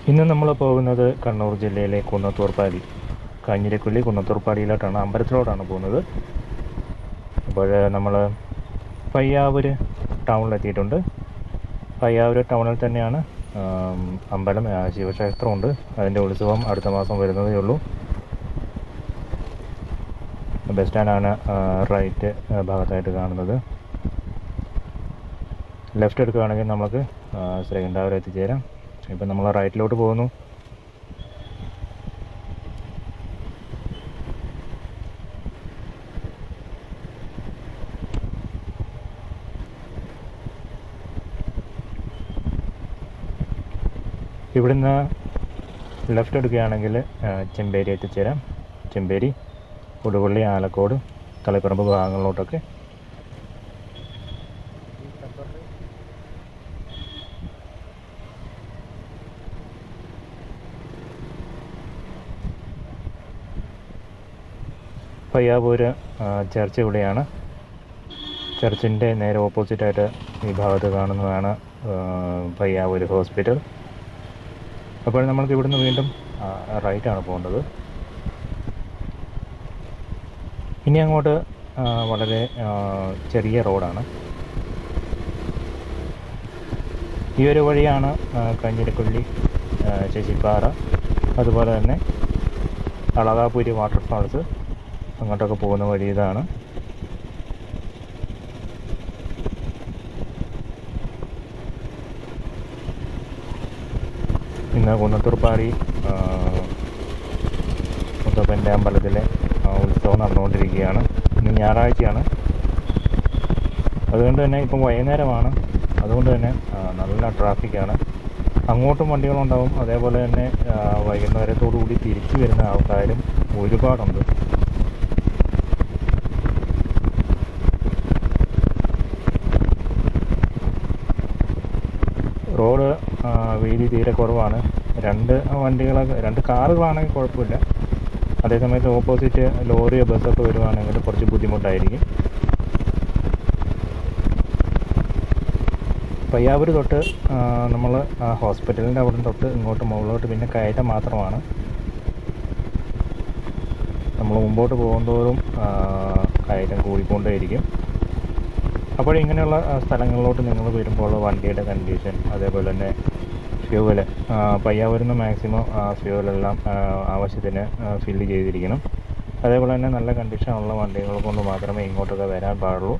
ഇന്ന് നമ്മൾ പോകുന്നത് കണ്ണൂർ ജില്ലയിലെ കുന്നത്തൂർപ്പാടി, കാഞ്ഞിരക്കുള്ളി കുന്നത്തൂർപ്പാടിയിലോട്ടാണ്, അമ്പലത്തിലോട്ടാണ് പോകുന്നത്. അപ്പോൾ നമ്മൾ പയ്യാവൂർ ടൗണിലെത്തിയിട്ടുണ്ട്. പയ്യാവൂർ ടൗണിൽ തന്നെയാണ് അമ്പലം, ശിവക്ഷേത്രമുണ്ട്. അതിൻ്റെ ഉത്സവം അടുത്ത മാസം വരുന്നതേ ഉള്ളൂ. ബസ് സ്റ്റാൻഡാണ് റൈറ്റ് ഭാഗത്തായിട്ട് കാണുന്നത്. ലെഫ്റ്റ് എടുക്കുകയാണെങ്കിൽ നമുക്ക് ശ്രീകണ്ഠാപുരം എത്തിച്ചേരാം. ഇപ്പം നമ്മൾ റൈറ്റിലോട്ട് പോകുന്നു. ഇവിടുന്ന് ലെഫ്റ്റ് എടുക്കുകയാണെങ്കിൽ ചെമ്പേരി എത്തിച്ചേരാം. ചെമ്പേരി, കൊടുവള്ളി, ആലക്കോട്, തളിപ്പറമ്പ് ഭാഗങ്ങളിലോട്ടൊക്കെ. പയ്യാവൂർ ചർച്ച് ഇവിടെയാണ്. ചർച്ചിൻ്റെ നേരെ ഓപ്പോസിറ്റായിട്ട് ഈ ഭാഗത്ത് കാണുന്നതാണ് പയ്യാവൂർ ഹോസ്പിറ്റൽ. അപ്പോൾ നമ്മൾക്ക് ഇവിടുന്ന് വീണ്ടും റൈറ്റാണ് പോകേണ്ടത്. ഇനി അങ്ങോട്ട് വളരെ ചെറിയ റോഡാണ്. ഈ ഒരു വഴിയാണ് കാഞ്ഞിരക്കുള്ളി, ശശിപ്പാറ, അതുപോലെ തന്നെ അളകാപുരി വാട്ടർഫാൾസ് അങ്ങോട്ടൊക്കെ പോകുന്ന വഴി ഇതാണ്. ഇന്ന് കുന്നത്തൂർപ്പാടി മുത്തപ്പൻ്റെ അമ്പലത്തിലെ ഉത്സവം നടന്നുകൊണ്ടിരിക്കുകയാണ്. ഇന്ന് ഞായറാഴ്ചയാണ്. അതുകൊണ്ട് തന്നെ ഇപ്പം വൈകുന്നേരമാണ്. അതുകൊണ്ട് തന്നെ നല്ല ട്രാഫിക്കാണ്. അങ്ങോട്ടും വണ്ടികളുണ്ടാവും. അതേപോലെ തന്നെ വൈകുന്നേരത്തോടുകൂടി തിരിച്ചു വരുന്ന ആൾക്കാരും ഒരുപാടുണ്ട്. റോഡ് വീതി തീരെ കുറവാണ്. രണ്ട് കാറുകളാണെങ്കിൽ കുഴപ്പമില്ല. അതേസമയത്ത് ഓപ്പോസിറ്റ് ലോറിയോ ബസ്സൊക്കെ വരുവാണെങ്കിൽ കുറച്ച് ബുദ്ധിമുട്ടായിരിക്കും. പയ്യാവൂർ തൊട്ട് നമ്മൾ ഹോസ്പിറ്റലിൻ്റെ അവിടെ തൊട്ട് ഇങ്ങോട്ട് മുകളിലോട്ട് പിന്നെ കയറ്റം മാത്രമാണ്. നമ്മൾ മുമ്പോട്ട് പോകുന്തോറും കയറ്റം കൂടിക്കൊണ്ടേയിരിക്കും. അപ്പോൾ ഇങ്ങനെയുള്ള സ്ഥലങ്ങളിലോട്ട് നിങ്ങൾ വരുമ്പോൾ വണ്ടിയുടെ കണ്ടീഷൻ, അതേപോലെ തന്നെ ഫ്യൂവൽ, പയ്യാവൂരിൽ നിന്ന് മാക്സിമം ഫ്യൂവലെല്ലാം ആവശ്യത്തിന് ഫില്ല് ചെയ്തിരിക്കണം. അതേപോലെ തന്നെ നല്ല കണ്ടീഷനുള്ള വണ്ടികൾ കൊണ്ട് മാത്രമേ ഇങ്ങോട്ടൊക്കെ വരാൻ പാടുള്ളൂ.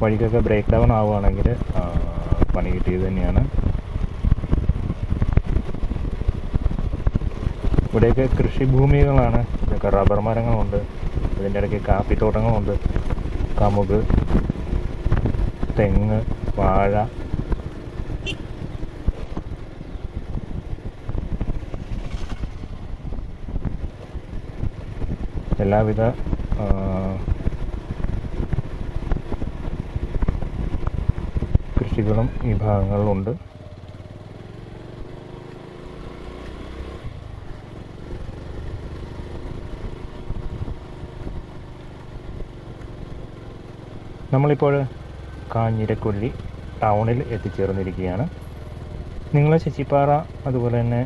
വഴിക്കൊക്കെ ബ്രേക്ക് ഡൗൺ ആവുകയാണെങ്കിൽ പണി കിട്ടിയത് തന്നെയാണ്. ഇവിടെയൊക്കെ കൃഷിഭൂമികളാണ്. ഇതൊക്കെ റബ്ബർ മരങ്ങളുണ്ട്. അതിൻ്റെ ഇടയ്ക്ക് കാപ്പിത്തോട്ടങ്ങളുണ്ട്. കമുക്, തെങ്ങ്, വാഴ. എല്ലാവിധ കൃഷികളും ഈ ഭാഗങ്ങളിലുണ്ട്. നമ്മളിപ്പോൾ കാഞ്ഞിരക്കുള്ളി ടൗണിൽ എത്തിച്ചേർന്നിരിക്കുകയാണ്. നിങ്ങൾ ശശിപ്പാറ, അതുപോലെ തന്നെ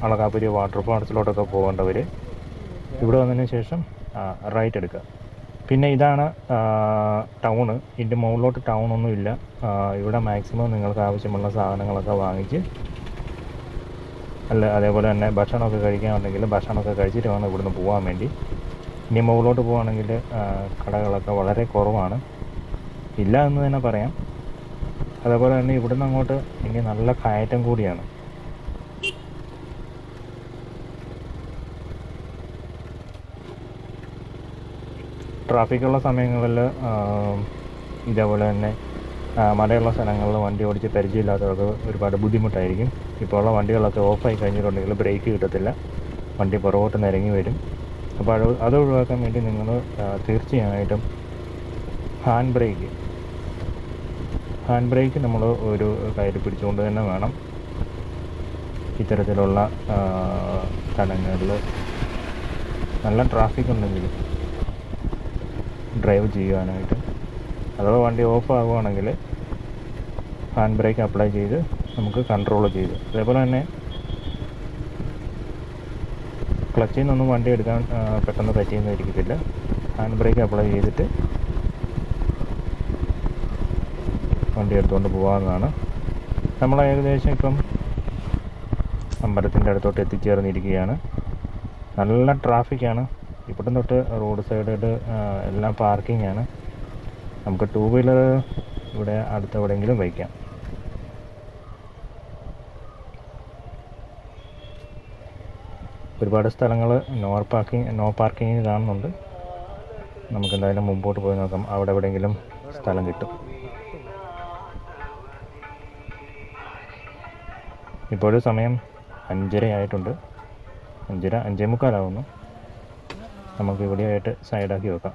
അളകാപുരി വാട്ടർഫാൾസിലോട്ടൊക്കെ പോകേണ്ടവർ ഇവിടെ വന്നതിന് ശേഷം റൈറ്റ് എടുക്കുക. പിന്നെ ഇതാണ് ടൗണ്. ഇതിൻ്റെ മുകളിലോട്ട് ടൗണൊന്നുമില്ല. ഇവിടെ മാക്സിമം നിങ്ങൾക്ക് ആവശ്യമുള്ള സാധനങ്ങളൊക്കെ വാങ്ങിച്ച്, അതേപോലെ തന്നെ ഭക്ഷണമൊക്കെ കഴിക്കാനുണ്ടെങ്കിൽ ഭക്ഷണമൊക്കെ കഴിച്ചിട്ട് വേണം ഇവിടുന്ന് പോകാൻ വേണ്ടി. ഇനി മുകളിലോട്ട് പോവുകയാണെങ്കിൽ കടകളൊക്കെ വളരെ കുറവാണ്, ഇല്ല എന്ന് തന്നെ പറയാം. അതേപോലെ തന്നെ ഇവിടുന്ന് അങ്ങോട്ട് ഇനി നല്ല കയറ്റം കൂടിയാണ്. ട്രാഫിക്കുള്ള സമയങ്ങളിൽ ഇതേപോലെ തന്നെ മലയുള്ള സ്ഥലങ്ങളിൽ വണ്ടി ഓടിച്ച് പരിചയമില്ലാത്തവർക്ക് ഒരുപാട് ബുദ്ധിമുട്ടായിരിക്കും. ഇപ്പോൾ ഉള്ള വണ്ടികളൊക്കെ ഓഫായി കഴിഞ്ഞിട്ടുണ്ടെങ്കിൽ ബ്രേക്ക് കിട്ടത്തില്ല, വണ്ടി പുറകോട്ട് നിരങ്ങി വരും. അപ്പോൾ അത് ഒഴിവാക്കാൻ വേണ്ടി നിങ്ങൾ തീർച്ചയായിട്ടും ഹാൻഡ് ബ്രേക്ക് നമ്മൾ ഒരു കയ്യിൽ പിടിച്ചുകൊണ്ട് തന്നെ വേണം ഇത്തരത്തിലുള്ള സ്ഥലങ്ങളിൽ നല്ല ട്രാഫിക് ഉണ്ടെങ്കിൽ ഡ്രൈവ് ചെയ്യുവാനായിട്ട്. അഥവാ വണ്ടി ഓഫ് ആകുവാണെങ്കിൽ ഹാൻഡ് ബ്രേക്ക് അപ്ലൈ ചെയ്ത് നമുക്ക് കൺട്രോൾ ചെയ്ത്, അതേപോലെ തന്നെ ക്ലച്ചിൽ നിന്നൊന്നും വണ്ടി എടുക്കാൻ പെട്ടെന്ന് പറ്റിയെന്ന് ഇരിക്കത്തില്ല. ഹാൻഡ് ബ്രേക്ക് അപ്ലൈ ചെയ്തിട്ട് വണ്ടി എടുത്തുകൊണ്ട് പോകാവുന്നതാണ്. നമ്മൾ ഏകദേശം ഇപ്പം അമ്പലത്തിൻ്റെ അടുത്തോട്ട് എത്തിച്ചേർന്നിരിക്കുകയാണ്. നല്ല ട്രാഫിക്കാണ്. ഇവിടം തൊട്ട് റോഡ് സൈഡിൽ എല്ലാം പാർക്കിംഗ് ആണ്. നമുക്ക് 2 വീലർ ഇവിടെ അടുത്തെവിടെയെങ്കിലും വയ്ക്കാം. ഒരുപാട് സ്ഥലങ്ങൾ നോ പാർക്കിംഗ് കാണുന്നുണ്ട്. നമുക്കെന്തായാലും മുമ്പോട്ട് പോയി നോക്കാം, അവിടെ എവിടെയെങ്കിലും സ്ഥലം കിട്ടും. ഇപ്പോഴും സമയം 5:30 ആയിട്ടുണ്ട്. 5:45 നമുക്ക് ഇവിടെയായിട്ട് സൈഡാക്കി വെക്കാം.